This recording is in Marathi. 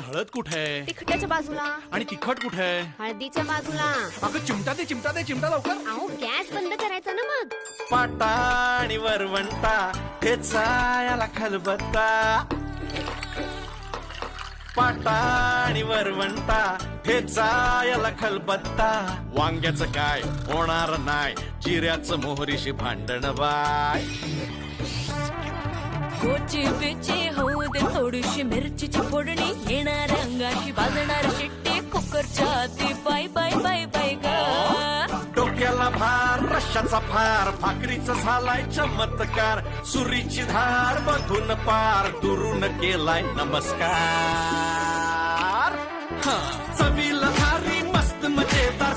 हळद कुठे? तिखटाच्या बाजूला. आणि तिखट कुठे? हळदीच्या बाजूला. अगं चिमटा लवकर. अहो गॅस बंद करायचा ना मग. पाटा आणि वरवंटा ठेचायला खलबत्ता. पाटा आणि वरवंटा ठेचायला खलबत्ता. वांग्याचं काय होणार नाही, जिऱ्याचं मोहरीशी भांडण बाय. कोची बिची होऊ दे थोडीशी मिरचीची फोडणी. येणार अंगाशी वाजणार शिट्टी. कुकरच्या आती पाय पाय पाय पाय ग. डोक्याला भार रश्याचा फार. भाकरीचा झालाय चमत्कार. सुरीची धार बघून पार. दुरून केलाय नमस्कार. चवीला भारी मस्त मजेदार.